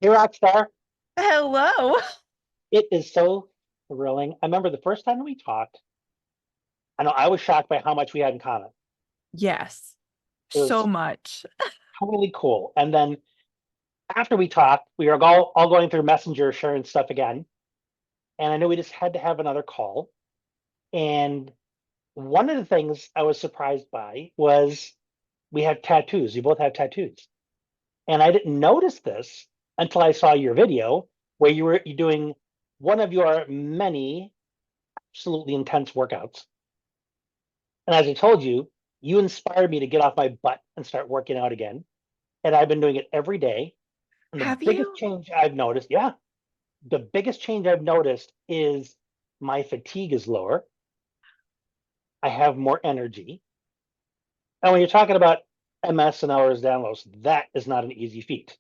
Hey, Rockstar. Hello. It is so thrilling. I remember the first time we talked, I know I was shocked by how much we had in common. Yes, It so was much. totally cool. And then after we talked, we were all going through Messenger, sharing stuff again. And I knew we just had to have another call. And one of the things I was surprised by was we have tattoos. You both have tattoos. And I didn't notice this until I saw your video where you doing one of your many absolutely intense workouts. And as I told you, you inspired me to get off my butt and start working out again. And I've been doing it every day. And the Have biggest you? change I've noticed, yeah, the biggest change I've noticed is my fatigue is lower. I have more energy. And when you're talking about MS and hours downloads, that is not an easy feat.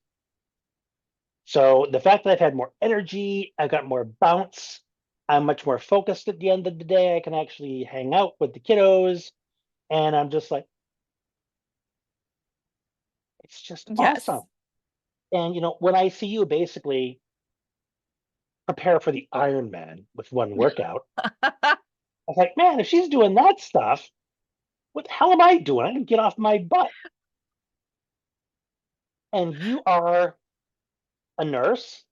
So the fact that I've had more energy, I've got more bounce, I'm much more focused at the end of the day. I can actually hang out with the kiddos. And I'm just like, it's just awesome. Yes. And when I see you basically prepare for the Ironman with one workout, I was like, man, if she's doing that stuff, what the hell am I doing? I can get off my butt. And you are a nurse.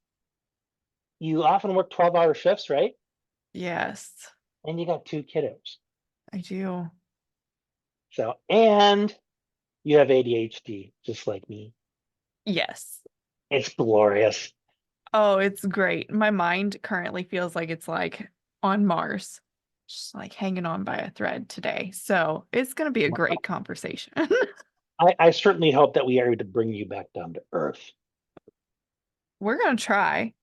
You often work 12-hour shifts, right? Yes, And you got two kiddos. I do. So, and you have ADHD, just like me. Yes. It's glorious. Oh, it's great. My mind currently feels like it's like on Mars, just like hanging on by a thread today. So it's going to be a great conversation. I certainly hope that we are able to bring you back down to earth. We're going to try.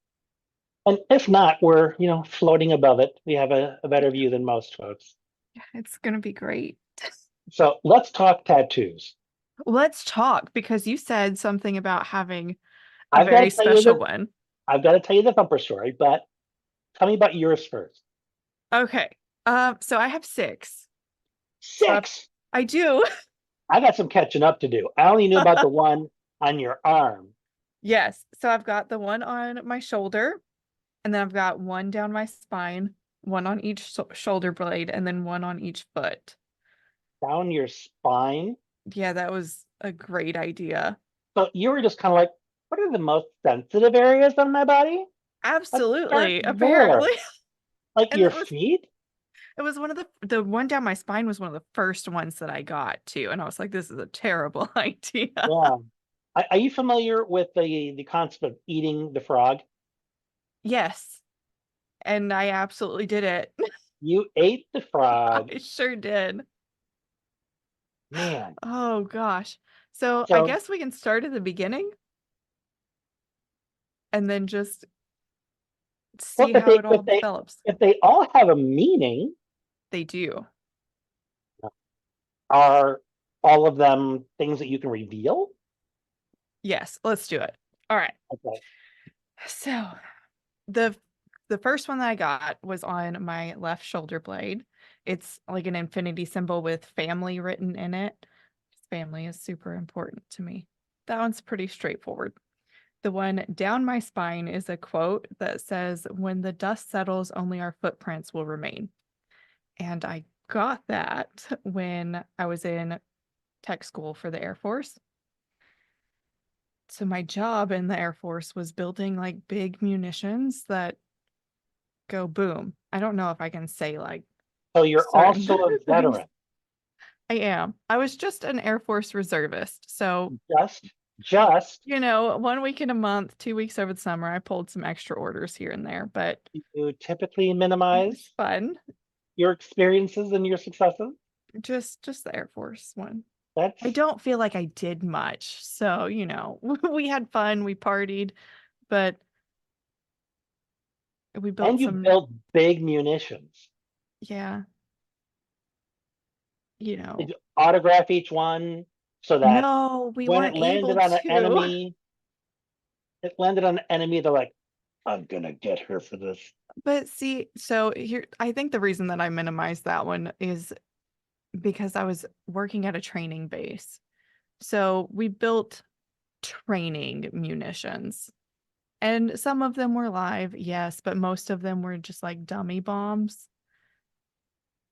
And if not, we're, floating above it. We have a better view than most folks. It's going to be great. So let's talk tattoos. Let's talk because you said something about having a I've got to very tell you special that one. I've got to tell you the Thumper story, but tell me about yours first. Okay. So I have six. So Six. I do. I got some catching up to do. I only knew about the one on your arm. Yes. So I've got the one on my shoulder, and then I've got one down my spine, one on each shoulder blade, and then one on each foot. Down your spine. Yeah, that was a great idea. So you were just kind of like, what are the most sensitive areas on my body? Let's start Absolutely, there. apparently. Like And your it was feet? one of the one down my spine was one of the first ones that I got too. And I was like, this is a terrible idea. Yeah. Are you familiar with the concept of eating the frog? Yes. And I absolutely did it. You ate the frog. I sure did. Man. Oh gosh. So I So, guess we can start at the beginning and then just well, see how it all develops. if they all have a meaning, They do. are all of them things that you can reveal? Yes, let's do it. All right. Okay. So the the first one that I got was on my left shoulder blade. It's like an infinity symbol with family written in it. Family is super important to me. That one's pretty straightforward. The one down my spine is a quote that says, "When the dust settles, only our footprints will remain." And I got that when I was in tech school for the Air Force. So my job in the Air Force was building like big munitions that go boom. I don't know if I can say like So you're certain also a things. veteran. I am. I was just an Air Force reservist. So, Just one week in a month, 2 weeks over the summer, I pulled some extra orders here and there, but you typically it was minimize fun. your experiences and your successes. Just the Air Force one. I That's don't feel like I did much. So, we had fun, we partied, but we built and you some, built big munitions. yeah, you Did know. you autograph each one so that No, we when weren't able to. it landed on an enemy, they're like, I'm gonna get her for this. But see, so here, I think the reason that I minimized that one is because I was working at a training base. So we built training munitions. And some of them were live, yes, but most of them were just like dummy bombs.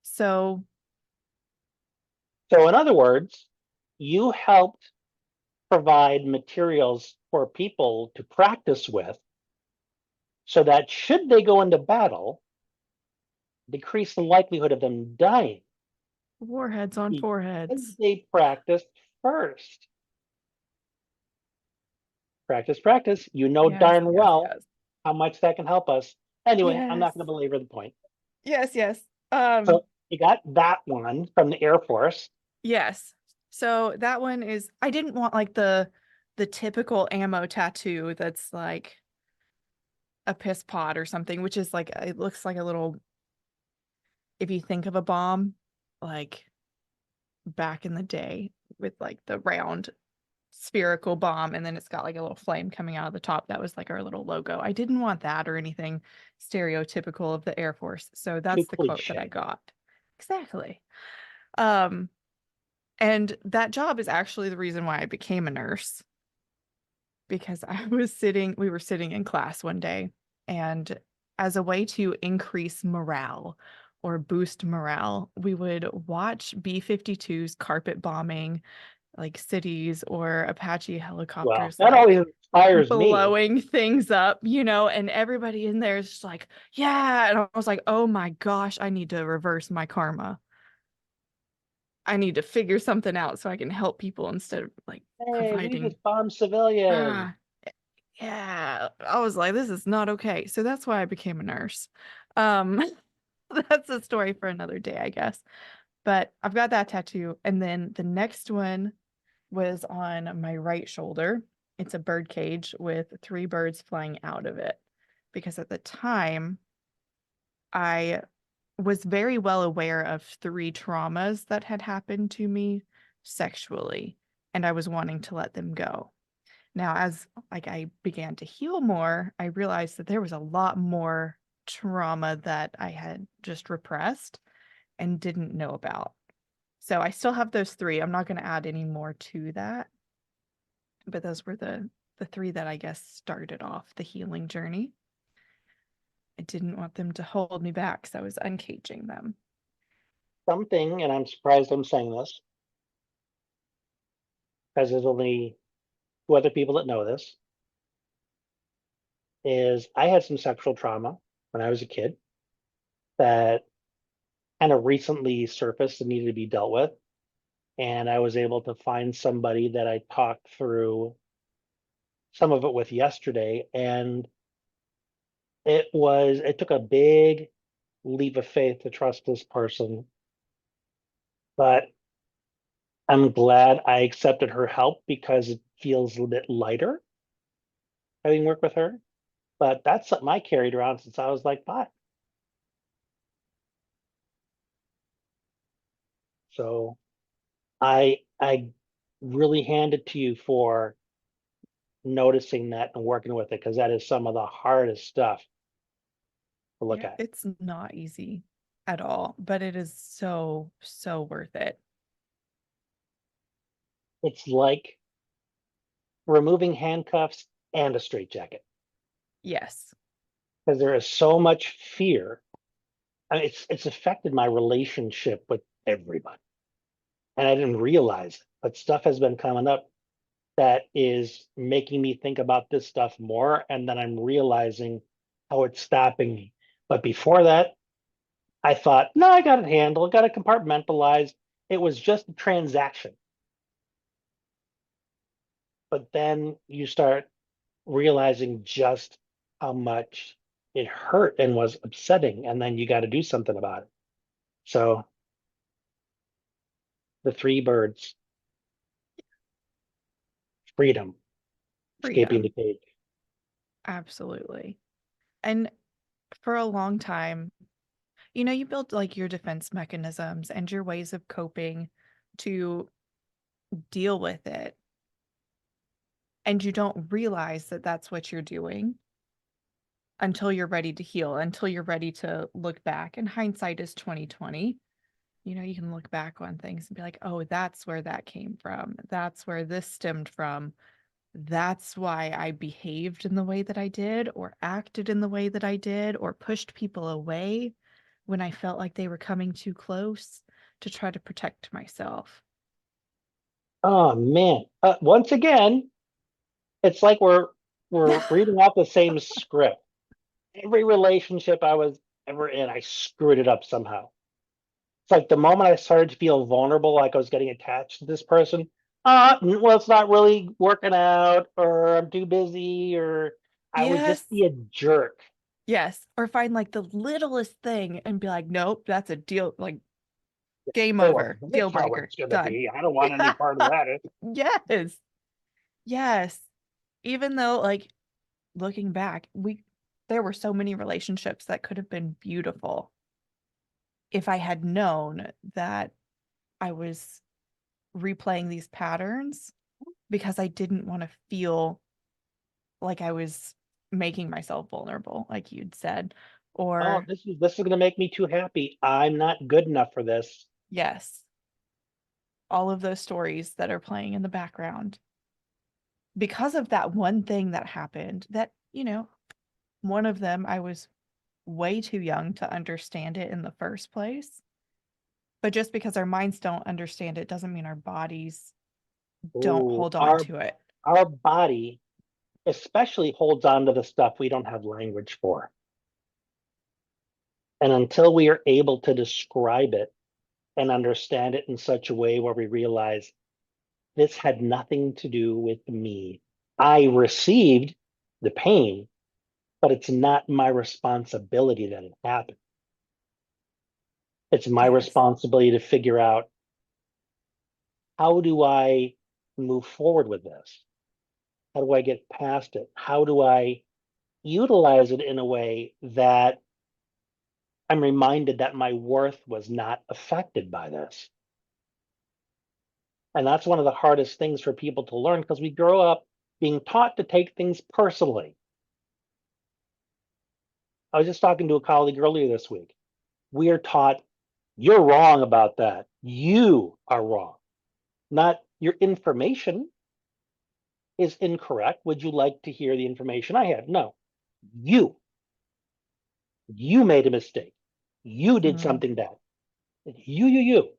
So So in other words, you helped provide materials for people to practice with so that should they go into battle, decrease the likelihood of them dying warheads on because foreheads. they practiced first. Practice, practice. You know Yes, darn yes, well yes. how much that can help us. Anyway, I'm not Yes. going to belabor the point. Yes, yes. So you got that one from the Air Force. Yes. So that one is, I didn't want like the typical ammo tattoo that's like a piss pot or something, which is like it looks like a little, if you think of a bomb, like back in the day with like the round spherical bomb and then it's got like a little flame coming out of the top. That was like our little logo. I didn't want that or anything stereotypical of the Air Force. So Too that's the quote that I cliche. got. Exactly. Um, and that job is actually the reason why I became a nurse, because we were sitting in class one day, and as a way to increase morale or boost morale, we would watch B-52s carpet bombing like cities or Apache Well, helicopters that like always inspires me. blowing things up, and everybody in there is just like, yeah. And I was like, oh my gosh, I need to reverse my karma. I need to figure something out so I can help people instead of like Hey, we providing. just bombed civilians. Ah, yeah. I was like, this is not okay. So that's why I became a nurse. Um, that's a story for another day, I guess. But I've got that tattoo. And then the next one was on my right shoulder. It's a bird cage with 3 birds flying out of it. Because at the time, I was very well aware of 3 traumas that had happened to me sexually, and I was wanting to let them go. Now, as like I began to heal more, I realized that there was a lot more trauma that I had just repressed and didn't know about. So I still have those 3. I'm not going to add any more to that, but those were the 3 that I guess started off the healing journey. I didn't want them to hold me back, so I was uncaging them. Something, and I'm surprised I'm saying this, because there's only 2 other people that know this, is I had some sexual trauma when I was a kid that kind of recently surfaced and needed to be dealt with. And I was able to find somebody that I talked through some of it with yesterday. And it took a big leap of faith to trust this person. But I'm glad I accepted her help because it feels a little bit lighter having worked with her. But that's something I carried around since I was like 5. So I really hand it to you for noticing that and working with it, because that is some of the hardest stuff to look Yeah, at. it's not easy at all, but it is so, so worth it. It's like removing handcuffs and a straitjacket, Yes. because there is so much fear. I mean, it's affected my relationship with everybody, and I didn't realize it. But stuff has been coming up that is making me think about this stuff more, and then I'm realizing how it's stopping me. But before that, I thought, no, I got it handled, got it compartmentalized. It was just a transaction. But then you start realizing just how much it hurt and was upsetting, and then you got to do something about it. So the 3 birds, freedom, escaping the Freedom. cage. Absolutely. And for a long time, you build like your defense mechanisms and your ways of coping to deal with it. And you don't realize that that's what you're doing until you're ready to heal, until you're ready to look back. And hindsight is 2020. You can look back on things and be like, oh, that's where that came from. That's where this stemmed from. that's why I behaved in the way that I did, or acted in the way that I did, or pushed people away when I felt like they were coming too close to try to protect myself. Oh man. Once again, it's like we're reading off the same script. Every relationship I was ever in, I screwed it up somehow. It's like the moment I started to feel vulnerable, like I was getting attached to this person, well, it's not really working out, or I'm too busy, or I would Yes. just be a jerk. Yes. Or find like the littlest thing and be like, nope, that's a deal, like game Oh, well, over, deal that's how breaker, it's gonna done. be. I don't want any part of that. Yes. Yes. Even though, like, looking back, there were so many relationships that could have been beautiful if I had known that I was replaying these patterns because I didn't want to feel like I was making myself vulnerable, like you'd said. Oh, Or, this is gonna make me too happy. I'm not good enough for this. yes, all of those stories that are playing in the background because of that one thing that happened that, one of them I was way too young to understand it in the first place. But just because our minds don't understand it doesn't mean our bodies don't Oh, hold on our to it. our body especially holds on to the stuff we don't have language for. And until we are able to describe it and understand it in such a way where we realize this had nothing to do with me. I received the pain, but it's not my responsibility that it happened. It's my Yes. responsibility to figure out, how do I move forward with this? How do I get past it? How do I utilize it in a way that I'm reminded that my worth was not affected by this? And that's one of the hardest things for people to learn, because we grow up being taught to take things personally. I was just talking to a colleague earlier this week. We are taught, you're wrong about that. You are wrong. Not, your information is incorrect. Would you like to hear the information I have? No. You. You made a mistake. You did Mm. something bad. You.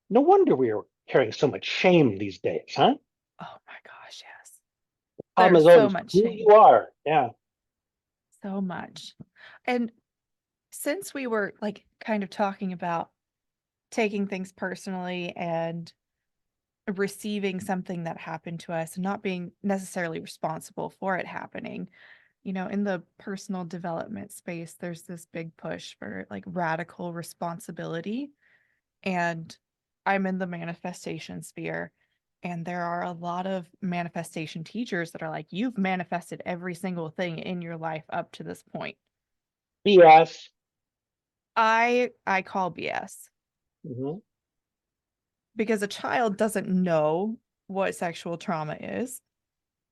No wonder we are carrying so much shame these days, huh? Oh my gosh, yes. Problem There's is so always much who shame. you are. Yeah. So much. And since we were like kind of talking about taking things personally and receiving something that happened to us and not being necessarily responsible for it happening, in the personal development space, there's this big push for like radical responsibility. And I'm in the manifestation sphere. And there are a lot of manifestation teachers that are like, you've manifested every single thing in your life up to this point. BS. I call BS Mhm. because a child doesn't know what sexual trauma is.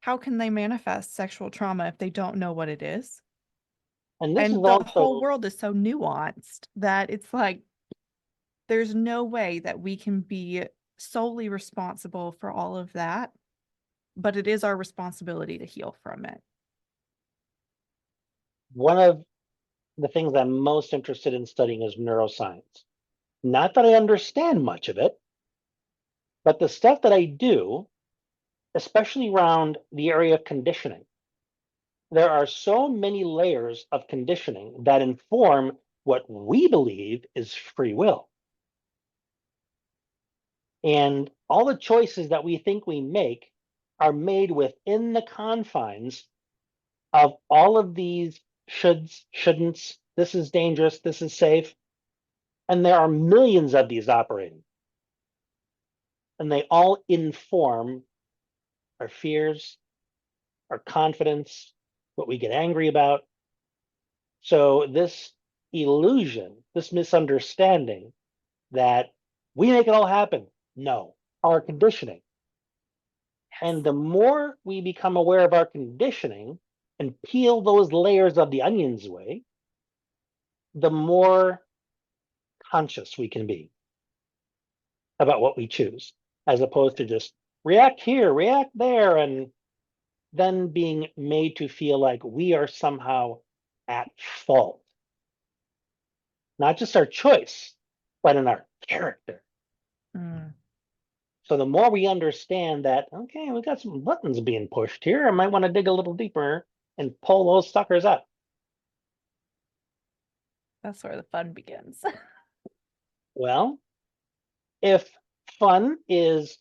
How can they manifest sexual trauma if they don't know what it is? And this is And the whole also world is so nuanced that it's like there's no way that we can be solely responsible for all of that, but it is our responsibility to heal from it. one of the things I'm most interested in studying is neuroscience. Not that I understand much of it, but the stuff that I do, especially around the area of conditioning, there are so many layers of conditioning that inform what we believe is free will. And all the choices that we think we make are made within the confines of all of these shoulds, shouldn'ts, this is dangerous, this is safe. And there are millions of these operating. And they all inform our fears, our confidence, what we get angry about. So, this illusion, this misunderstanding that we make it all happen, no, our conditioning. And Yes. the more we become aware of our conditioning and peel those layers of the onions away, the more conscious we can be about what we choose, as opposed to just react here, react there, and then being made to feel like we are somehow at fault. Not just our choice, but in our character. Mm, So the more we understand that, okay, we got some buttons being pushed here, I might want to dig a little deeper and pull those suckers up. that's where the fun begins. Well, if fun is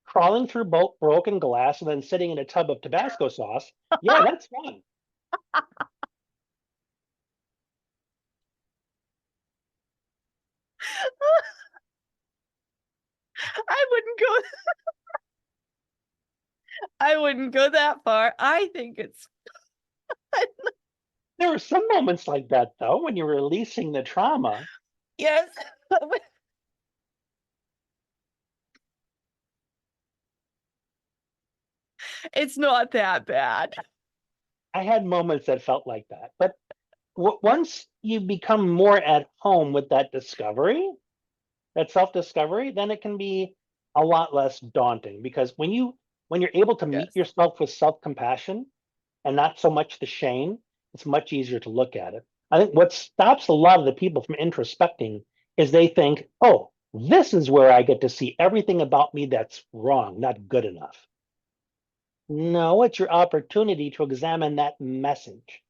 crawling through broken glass and then sitting in a tub of Tabasco sauce, yeah, that's fun. I wouldn't go I wouldn't go that far. I think it's fun. There are some moments like that, though, when you're releasing the trauma. Yes. It's not that bad. I had moments that felt like that. But once you become more at home with that discovery, that self-discovery, then it can be a lot less daunting because when you're able to meet Yes. yourself with self-compassion and not so much the shame, it's much easier to look at it. I think what stops a lot of the people from introspecting is they think, oh, this is where I get to see everything about me that's wrong, not good enough. No, it's your opportunity to examine that message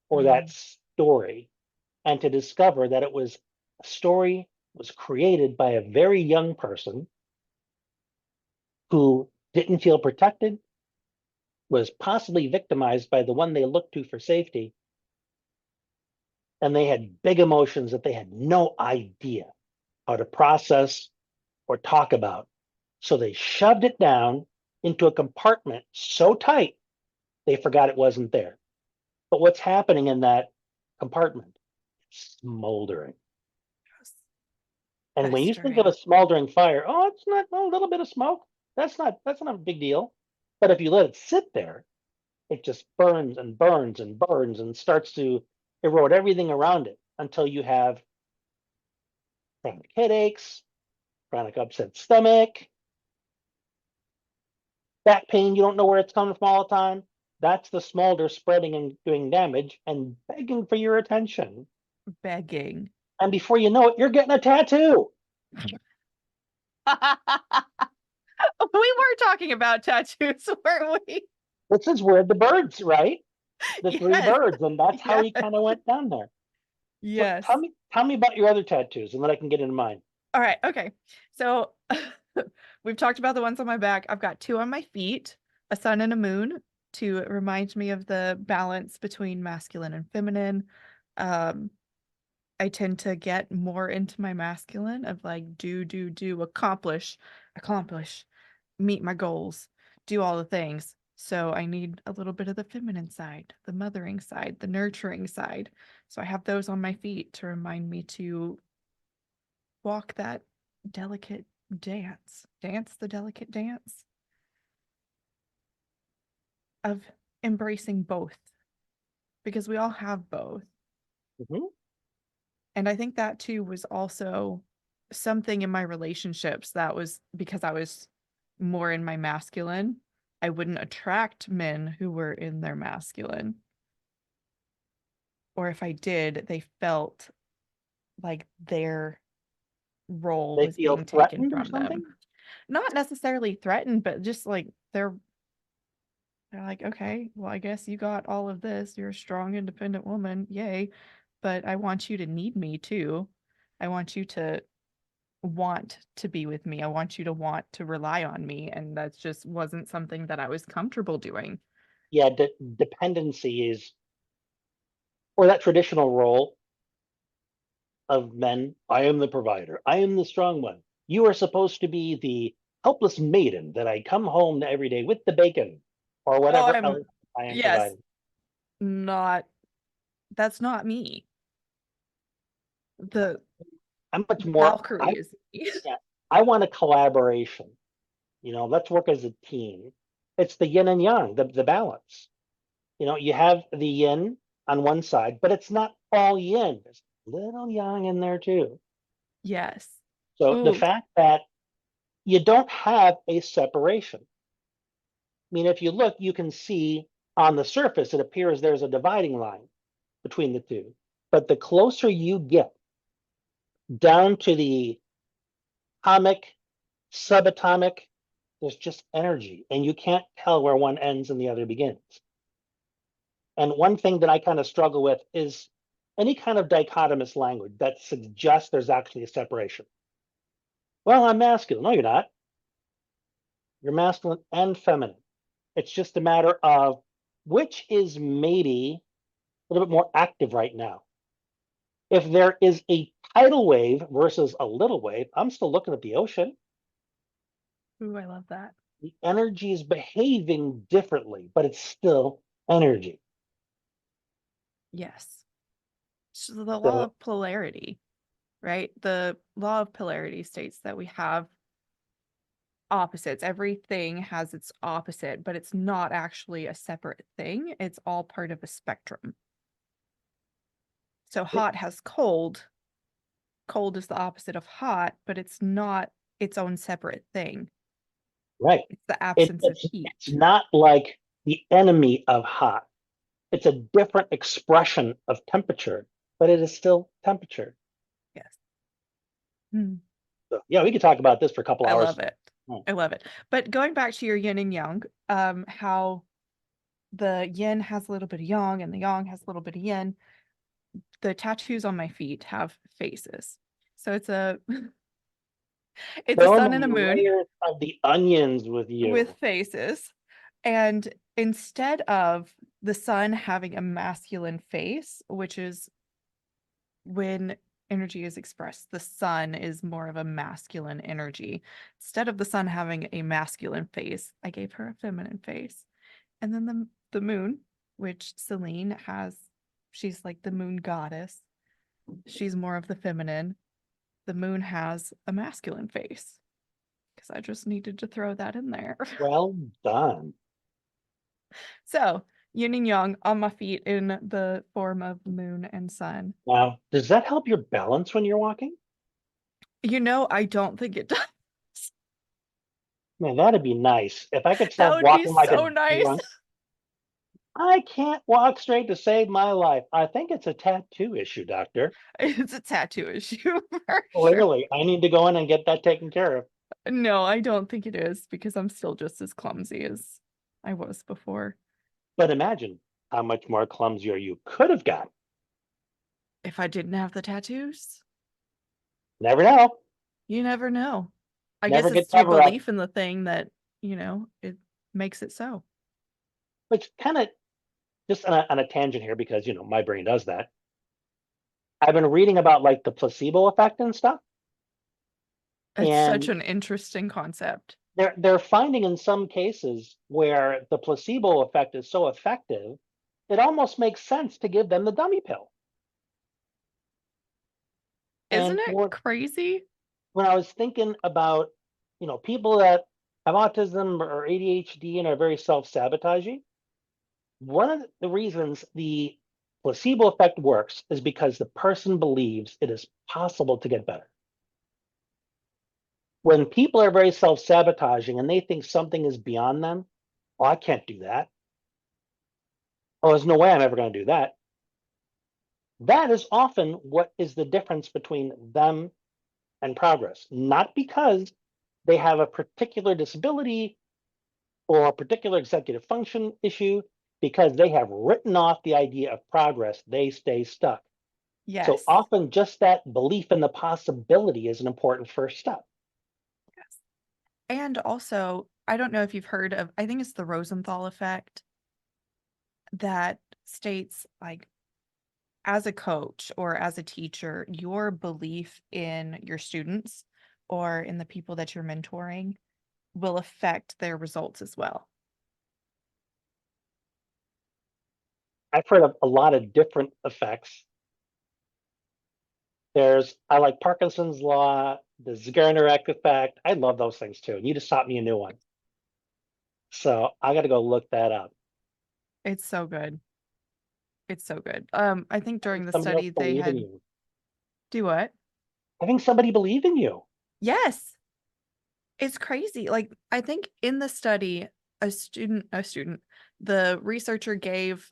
or that Mm, story and to discover that it was a story was created by a very young person who didn't feel protected, was possibly victimized by the one they looked to for safety, and they had big emotions that they had no idea how to process or talk about. So they shoved it down into a compartment so tight they forgot it wasn't there. But what's happening in that compartment? It's smoldering. yes. And when you think of Festering. a smoldering fire, oh, it's not a little bit of smoke. That's not a big deal. But if you let it sit there, it just burns and burns and burns and starts to erode everything around it until you have chronic headaches, chronic upset stomach, back pain, you don't know where it's coming from all the time. That's the smolder spreading and doing damage and begging for your attention. Begging. And before you know it, you're getting a tattoo. We were talking about tattoos, weren't we? This is where the birds, right? The three Yes. birds, and that's how Yes. he kind of went down there. So Yes. tell me about your other tattoos, and then I can get into mine. All right. Okay. So we've talked about the ones on my back. I've got two on my feet, a sun and a moon to remind me of the balance between masculine and feminine. Um, I tend to get more into my masculine of like do, accomplish, meet my goals, do all the things. So I need a little bit of the feminine side, the mothering side, the nurturing side. So I have those on my feet to remind me to walk that delicate dance the delicate dance of embracing both because we all have both. Mhm. And I think that too was also something in my relationships that was because I was more in my masculine. I wouldn't attract men who were in their masculine. Or if I did, they felt like their role They was feel being taken threatened or from them. something. Not necessarily threatened, but just like they're like, okay, well, I guess you got all of this. You're a strong, independent woman. Yay. But I want you to need me too. I want you to want to be with me. I want you to want to rely on me. And that just wasn't something that I was comfortable doing. Yeah, dependency is, or that traditional role of men. I am the provider. I am the strong one. You are supposed to be the helpless maiden that I come home to every day with the bacon or Oh, whatever I'm, else I am yes, providing. not, that's not me. The I'm much more. Valkyrie is me. Yeah, I want a collaboration. Let's work as a team. It's the yin and yang, the balance. You have the yin on one side, but it's not all yin. There's a little yang in there too. Yes. So the Ooh, fact that you don't have a separation. mean, if you look, you can see on the surface, it appears there's a dividing line between the two. But the closer you get down to the atomic, subatomic, there's just energy, and you can't tell where one ends and the other begins. And one thing that I kind of struggle with is any kind of dichotomous language that suggests there's actually a separation. Well, I'm masculine. No, you're not. You're masculine and feminine. It's just a matter of which is maybe a little bit more active right now. If there is a tidal wave versus a little wave, I'm still looking at the ocean. Ooh, I love that. The energy is behaving differently, but it's still energy. Yes. So the law So, of polarity, right? The law of polarity states that we have opposites. Everything has its opposite, but it's not actually a separate thing. It's all part of a spectrum. So hot has cold. Cold is the opposite of hot, but it's not its own separate thing. right. It's the absence of heat. It's not like the enemy of hot. It's a different expression of temperature, but it is still temperature. Yes. Hmm. So, yeah, we could talk about this for a couple I hours. love it. Hmm. I love it. But going back to your yin and yang, how the yin has a little bit of yang and the yang has a little bit of yin. The tattoos on my feet have faces. So it's a it's a So sun and a many moon layers of the onions with you. with faces. And instead of the sun having a masculine face, which is when energy is expressed, the sun is more of a masculine energy. Instead of the sun having a masculine face, I gave her a feminine face. And then the moon, which Celine has, she's like the moon goddess. She's more of the feminine. The moon has a masculine face. Because I just needed to throw that in there. Well done. So, yin and yang on my feet in the form of moon and sun. Now, does that help your balance when you're walking? I don't think it does. Man, that'd be nice. If I could That stop would be walking like so a nice. drunk. I can't walk straight to save my life. I think it's a tattoo issue, doctor. It's a tattoo issue for sure. Clearly, I need to go in and get that taken care of. No, I don't think it is because I'm still just as clumsy as I was before. But imagine how much more clumsier you could have got. If I didn't have the tattoos, Never know. you never know. I Never guess get it's your cover up. belief in the thing that, it makes it so. Which kind of just on a tangent here because my brain does that. I've been reading about like the placebo effect and stuff, It's such and an interesting concept. they're finding in some cases where the placebo effect is so effective, it almost makes sense to give them the dummy pill. Isn't And it crazy? when I was thinking about, people that have autism or ADHD and are very self-sabotaging, one of the reasons the placebo effect works is because the person believes it is possible to get better. When people are very self-sabotaging and they think something is beyond them, oh, I can't do that. Oh, there's no way I'm ever going to do that. That is often what is the difference between them and progress, not because they have a particular disability or a particular executive function issue, because they have written off the idea of progress, they stay stuck. So Yes. often just that belief in the possibility is an important first step. Yes. And also, I don't know if you've heard of, I think it's the Rosenthal effect that states like as a coach or as a teacher, your belief in your students or in the people that you're mentoring will affect their results as well. I've heard of a lot of different effects. I like Parkinson's law, the Zeigarnik effect. I love those things too. And you just taught me a new one. So I got to go look that up. It's so good. It's so good. I think during the Somebody else study they believe in had you. do what? Having somebody believe in you. Yes. It's crazy. Like I think in the study the researcher gave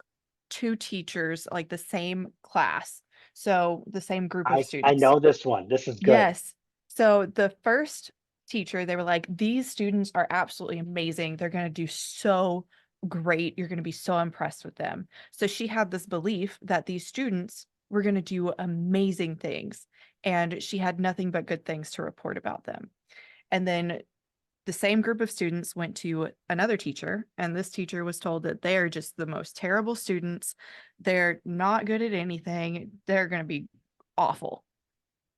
two teachers like the same class. So the same group of I students. know this one. This is good. Yes. So the first teacher, they were like, these students are absolutely amazing. They're going to do so great. You're going to be so impressed with them. So she had this belief that these students were going to do amazing things. And she had nothing but good things to report about them. And then the same group of students went to another teacher, and this teacher was told that they're just the most terrible students. They're not good at anything. They're going to be awful.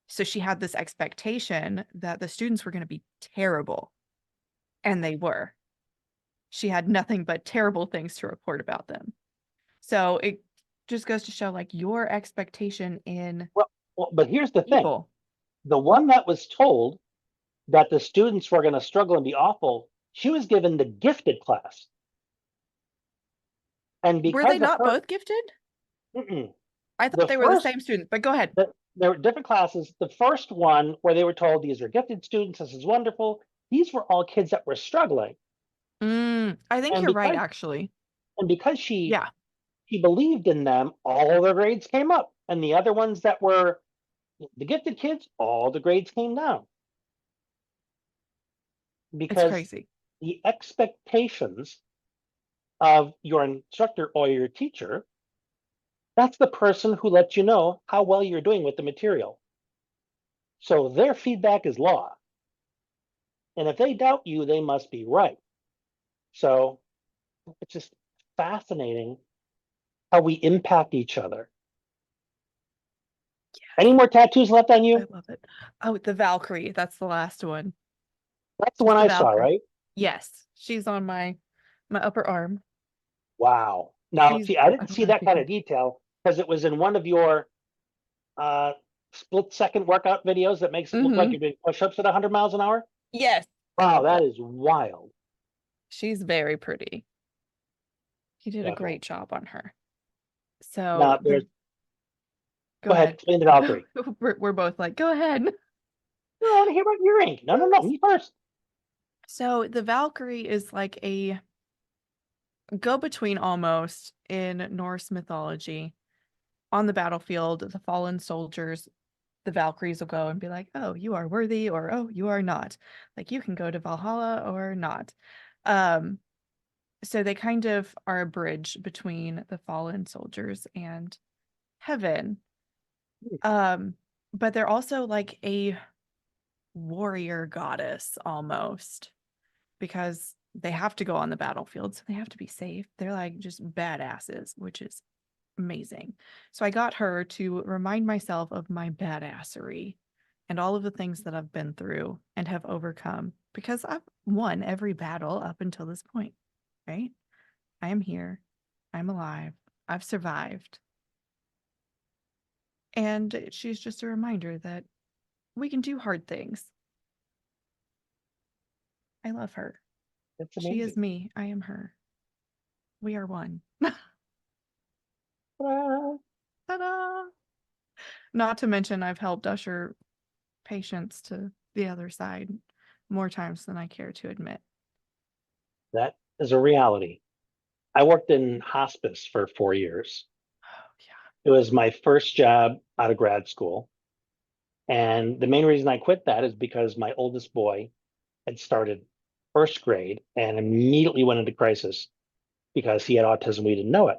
So she had this expectation that the students were going to be terrible, and they were. She had nothing but terrible things to report about them. So it just goes to show like your expectation in But here's the thing. people. The one that was told that the students were going to struggle and be awful, she was given the gifted class. And because Were they not both gifted? I thought they were the same students, but go ahead. There were different classes. The first one where they were told these are gifted students, this is wonderful. These were all kids that were struggling. I think you're right, actually. And because she believed in them, all their grades came up. And the other ones that were the gifted kids, all the grades came down. Because it's crazy. The expectations of your instructor or your teacher, that's the person who lets you know how well you're doing with the material. So their feedback is law. And if they doubt you, they must be right. So it's just fascinating how we impact each other. Yes. Any more tattoos left on you? I love it. Oh, the Valkyrie. That's the last one. That's the one I saw, right? Yes. She's on my upper arm. Wow. Now, see, I didn't see that kind of detail because it was in one of your split-second workout videos that makes it look like you're doing push-ups at 100 miles an hour. Yes. Wow, that is wild. She's very pretty. He did a great job on her. So now, go ahead. Explain the Valkyrie. We're both like, go ahead. I want to hear about your ink. No, me first. So the Valkyrie is like a go-between almost in Norse mythology. On the battlefield, the fallen soldiers, the Valkyries will go and be like, oh, you are worthy, or oh, you are not. Like you can go to Valhalla or not. So they kind of are a bridge between the fallen soldiers and heaven. But they're also like a warrior goddess almost, because they have to go on the battlefield, so they have to be safe. They're like just badasses, which is amazing. So I got her to remind myself of my badassery and all of the things that I've been through and have overcome, because I've won every battle up until this point, right? I am here. I'm alive. I've survived. And she's just a reminder that we can do hard things. I love her. She is me. I am her. We are one. Ta-da! Not to mention, I've helped usher patients to the other side more times than I care to admit. That is a reality. I worked in hospice for 4 years. Oh, yeah. It was my first job out of grad school. And the main reason I quit that is because my oldest boy had started first grade and immediately went into crisis because he had autism. We didn't know it.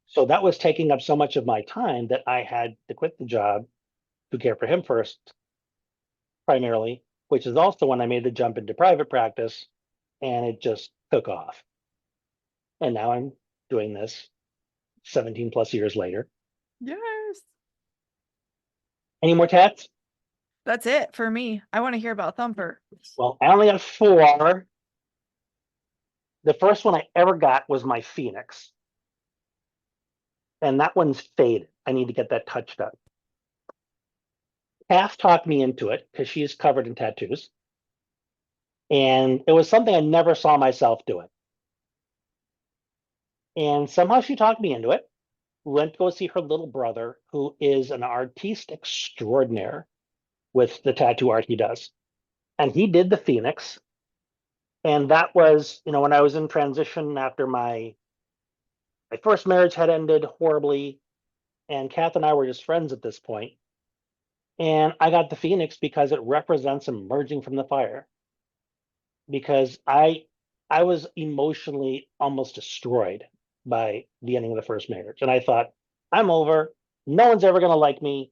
So that was taking up so much of my time that I had to quit the job to care for him first, primarily, which is also when I made the jump into private practice, and it just took off. And now I'm doing this 17 plus years later. Yes. Any more tats? That's it for me. I want to hear about Thumper. Well, I only have 4. The first one I ever got was my Phoenix. And that one's faded. I need to get that touched up. Cass talked me into it because she is covered in tattoos. And it was something I never saw myself doing. And somehow she talked me into it. We went to go see her little brother, who is an artiste extraordinaire with the tattoo art he does. And he did the Phoenix. And that was, when I was in transition after my first marriage had ended horribly, and Kath and I were just friends at this point. And I got the Phoenix because it represents emerging from the fire. Because I was emotionally almost destroyed by the ending of the first marriage. And I thought, I'm over. No one's ever gonna like me.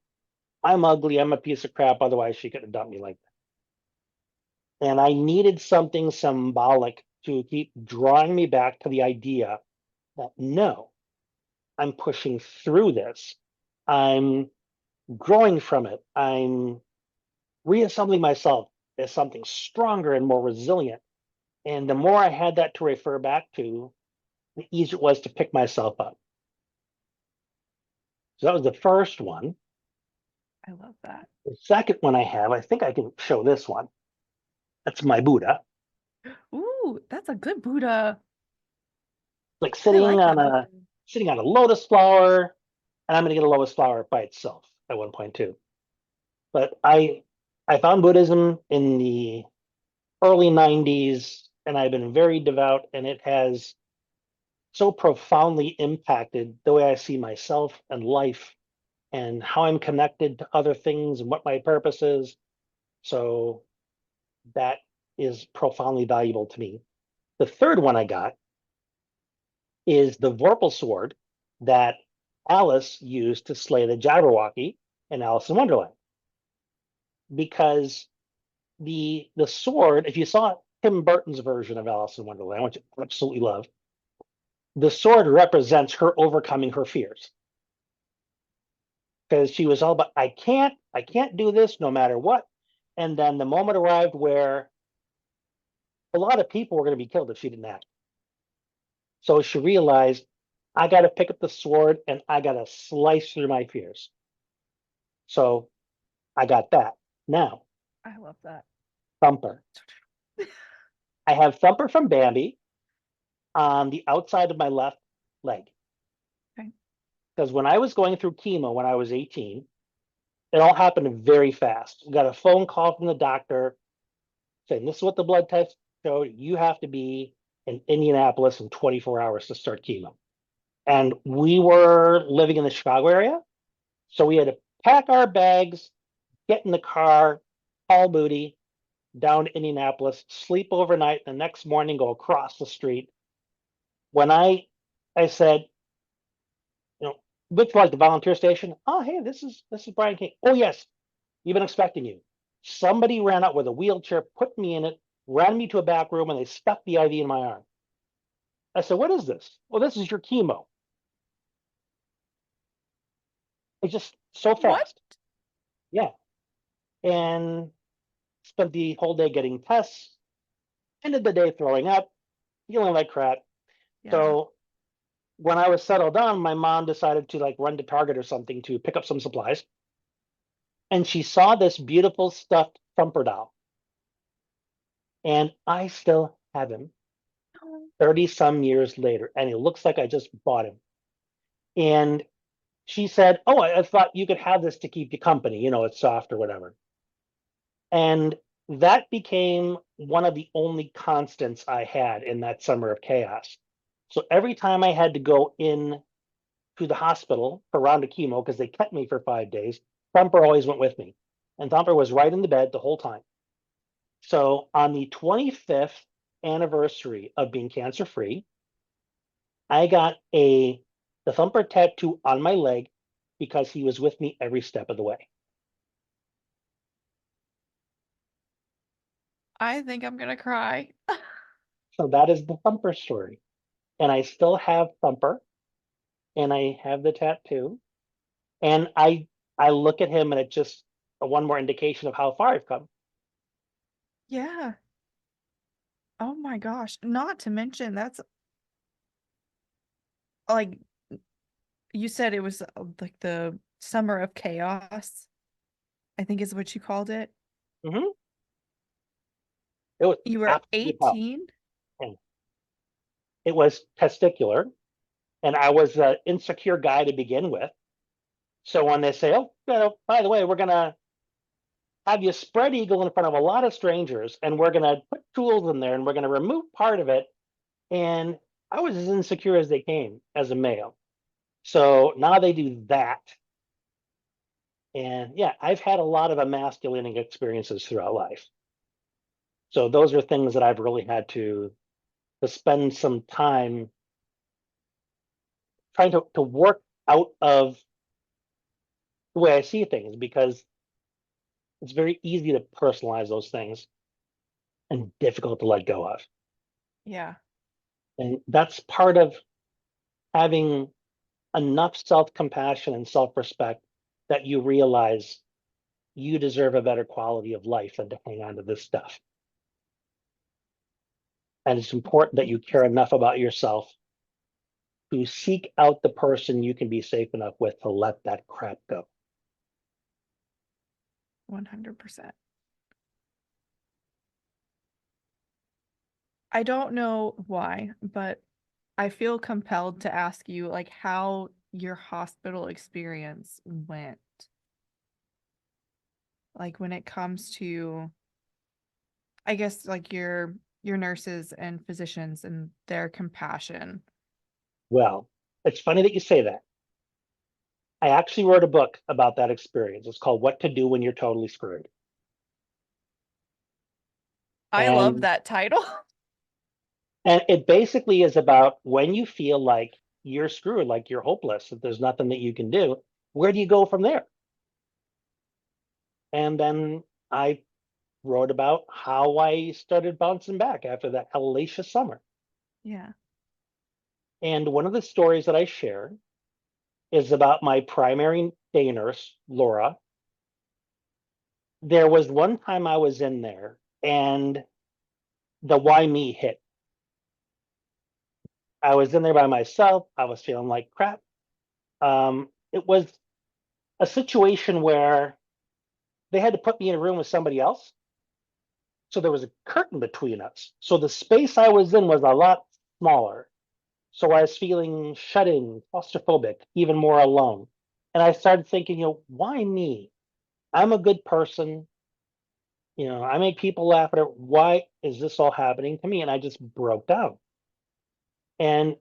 I'm ugly. I'm a piece of crap. Otherwise, she could have dumped me like that. And I needed something symbolic to keep drawing me back to the idea that no, I'm pushing through this. I'm growing from it. I'm reassembling myself as something stronger and more resilient. And the more I had that to refer back to, the easier it was to pick myself up. So that was the first one. I love that. The second one I think I can show this one. That's my Buddha, Ooh, that's a good Buddha. like I like that Buddha. sitting on a lotus flower, and I'm gonna get a lotus flower by itself at one point too. But I found Buddhism in the early 90s, and I've been very devout, and it has so profoundly impacted the way I see myself and life and how I'm connected to other things and what my purpose is. So that is profoundly valuable to me. The third one I got is the Vorpal sword that Alice used to slay the Jabberwocky in Alice in Wonderland. Because the sword, if you saw Tim Burton's version of Alice in Wonderland, which I absolutely love, the sword represents her overcoming her fears. Because she was all about, I can't do this no matter what. And then the moment arrived where a lot of people were going to be killed if she didn't act. So she realized, I got to pick up the sword and I got to slice through my fears. So I got that. Now, I love that. Thumper. I have Thumper from Bambi on the outside of my left leg. Okay. Because when I was going through chemo when I was 18, it all happened very fast. We got a phone call from the doctor saying, this is what the blood test showed. You have to be in Indianapolis in 24 hours to start chemo. And we were living in the Chicago area. So we had to pack our bags, get in the car, all booty, down to Indianapolis, sleep overnight, the next morning go across the street. When I said, looked like the volunteer station. Oh, hey, this is Brian King. Oh, yes, you've been expecting you. Somebody ran out with a wheelchair, put me in it, ran me to a back room, and they stuck the IV in my arm. I said, what is this? Well, this is your chemo. It's just so What? fast. Yeah. And spent the whole day getting tests, ended the day throwing up, feeling like crap. Yeah. So when I was settled down, my mom decided to like run to Target or something to pick up some supplies. And she saw this beautiful stuffed Thumper doll. And I still have him Oh, 30 some years later. And he looks like I just bought him. And she said, oh, I thought you could have this to keep you company. It's soft or whatever. And that became one of the only constants I had in that summer of chaos. So every time I had to go in to the hospital for a round of chemo, because they kept me for 5 days, Thumper always went with me. And Thumper was right in the bed the whole time. So on the 25th anniversary of being cancer free, I got the Thumper tattoo on my leg because he was with me every step of the way. I think I'm gonna cry. So that is the Thumper story. And I still have Thumper and I have the tattoo. And I look at him and it's just one more indication of how far I've come. Yeah. Oh my gosh. Not to mention that's like you said it was like the summer of chaos, I think is what you called it. Mhm. It was You were absolute hell. 18? And it was testicular. And I was an insecure guy to begin with. So when they say, oh, by the way, we're gonna have you spread eagle in front of a lot of strangers, and we're going to put tools in there, and we're going to remove part of it. And I was as insecure as they came as a male. So now they do that. And yeah, I've had a lot of emasculating experiences throughout life. So those are things that I've really had to spend some time trying to work out of the way I see things, because it's very easy to personalize those things and difficult to let go of. Yeah. And that's part of having enough self-compassion and self-respect that you realize you deserve a better quality of life than to hang on to this stuff. And it's important that you care enough about yourself to seek out the person you can be safe enough with to let that crap go. 100%. I don't know why, but I feel compelled to ask you, like, how your hospital experience went. Like, when it comes to, I guess, like your nurses and physicians and their compassion. Well, it's funny that you say that. I actually wrote a book about that experience. It's called What to Do When You're Totally Screwed. I love And that title. it basically is about when you feel like you're screwed, like you're hopeless, that there's nothing that you can do, where do you go from there? And then I wrote about how I started bouncing back after that hellacious summer. Yeah. And one of the stories that I share is about my primary day nurse, Laura. There was one time I was in there and the why me hit. I was in there by myself. I was feeling like crap. It was a situation where they had to put me in a room with somebody else. So there was a curtain between us. So the space I was in was a lot smaller. So I was feeling shut in, claustrophobic, even more alone. And I started thinking, why me? I'm a good person. I make people laugh at it. Why is this all happening to me? And I just broke down. And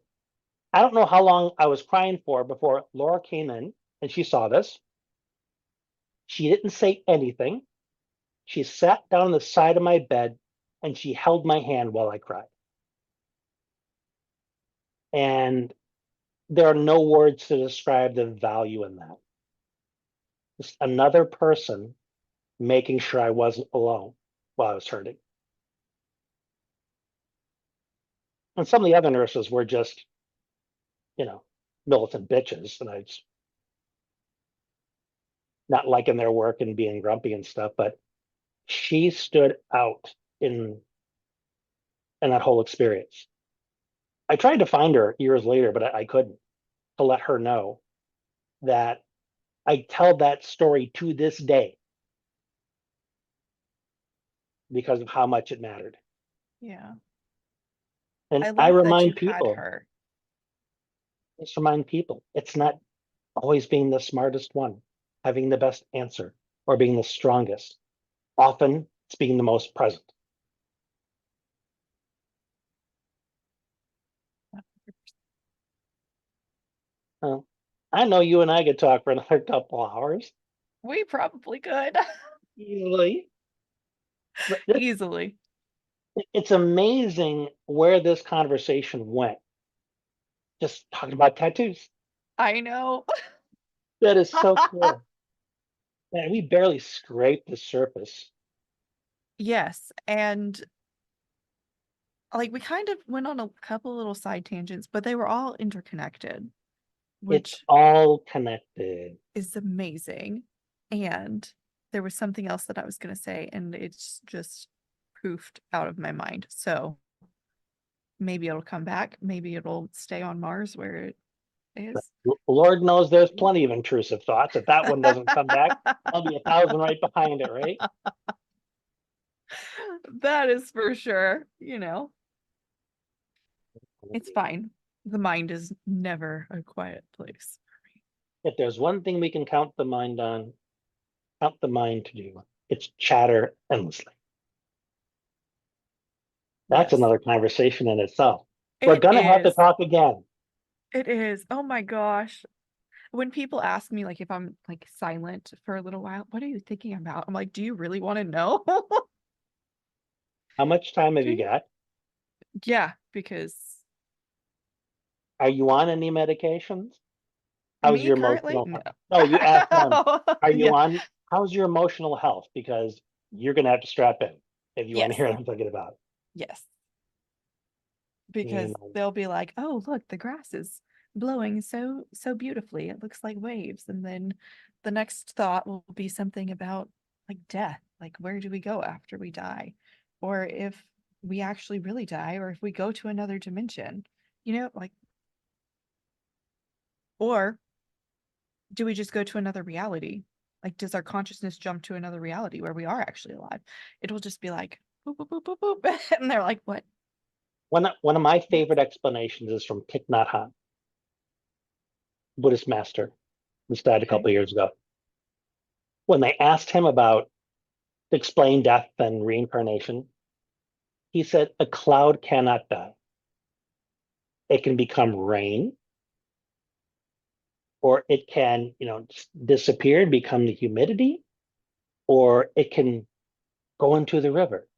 I don't know how long I was crying for before Laura came in and she saw this. She didn't say anything. She sat down on the side of my bed and she held my hand while I cried. And there are no words to describe the value in that. Just another person making sure I wasn't alone while I was hurting. And some of the other nurses were just, militant bitches, and I just not liking their work and being grumpy and stuff. But she stood out in that whole experience. I tried to find her years later, but I couldn't, to let her know that I tell that story to this day because of how much it mattered. Yeah. And I I love that you remind had people, her. just remind people, it's not always being the smartest one, having the best answer, or being the strongest. Often it's being the most present. I know you and I could talk for another couple hours We probably could. easily. Easily. It's amazing where this conversation went. Just talking about tattoos. I know. That is so cool. Man, we barely scraped the surface. Yes. And like we kind of went on a couple little side tangents, but they were all interconnected, It's which all connected. is amazing. And there was something else that I was going to say, and it's just poofed out of my mind. So maybe it'll come back. Maybe it'll stay on Mars where it is. Lord knows there's plenty of intrusive thoughts. If that one doesn't come back, I'll be 1,000 right behind it, right? That is for sure. It's fine. The mind is never a quiet place. If there's one thing we can count the mind on, count the mind to do, it's chatter endlessly. That's Yes. another conversation in itself. We're It going to have to is. talk again. It is. Oh my gosh. When people ask me, like, if I'm like silent for a little while, what are you thinking about? I'm like, do you really want to know? How much time have Do you you? got? Yeah, because Are you on any medications? How's me your currently, emotional no. health? No, you asked them. Are you Yeah. on? How's your emotional health? Because you're going to have to strap in if you want to Yes. hear what I'm talking about. Yes. You Because know, they'll be like, oh, look, the grass is blowing so beautifully. It looks like waves. And then the next thought will be something about like death. Like, where do we go after we die? Or if we actually really die, or if we go to another dimension, like, or do we just go to another reality? Like, does our consciousness jump to another reality where we are actually alive? It'll just be like, boop, boop, boop, boop, boop. And they're like, what? one of my Yes. favorite explanations is from Thich Nhat Hanh, Buddhist master, who died a Okay. couple of years ago. When they asked him about explain death and reincarnation, he said a cloud cannot die. It can become rain, or it can, disappear and become the humidity, or it can go into the river.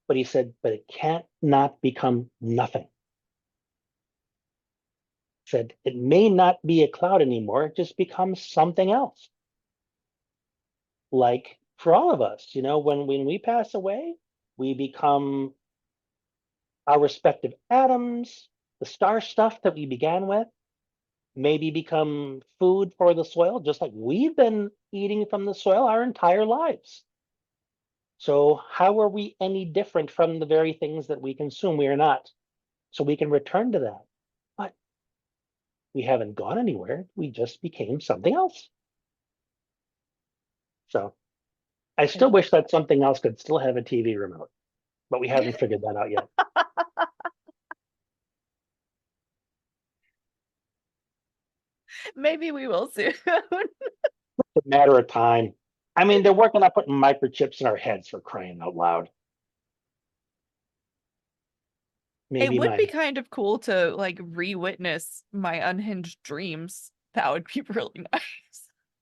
But he said, but it can't not become nothing. He said it may not be a cloud anymore, it just becomes something else. Like for all of us, when we pass away, we become our respective atoms, the star stuff that we began with, maybe become food for the soil, just like we've been eating from the soil our entire lives. So, how are we any different from the very things that we consume? We are not. So, we can return to that. But we haven't gone anywhere. We just became something else. So, I still wish that something else could still have a TV remote, but we haven't figured that out yet. Maybe we will soon. It's a matter of time. I mean, they're working on putting microchips in our heads for crying out loud. It Maybe would be my kind of cool to like re-witness my unhinged dreams. That would be really nice.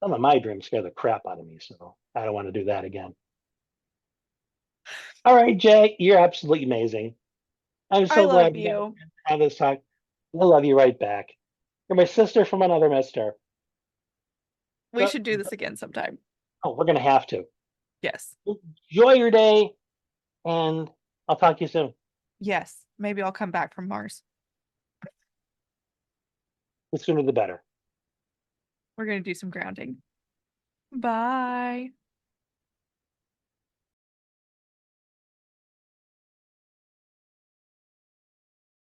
some of my dreams scare the crap out of me, so I don't want to do that again. All right, Jay, you're absolutely amazing. I'm I so love glad we got you. to have this talk. I love you right back. You're my sister from another mister. We Go, should do this again sometime. oh, we're gonna have to. Yes. Enjoy your day, and I'll talk to you soon. Yes. Maybe I'll come back from Mars. The sooner the better. We're going to do some grounding. Bye.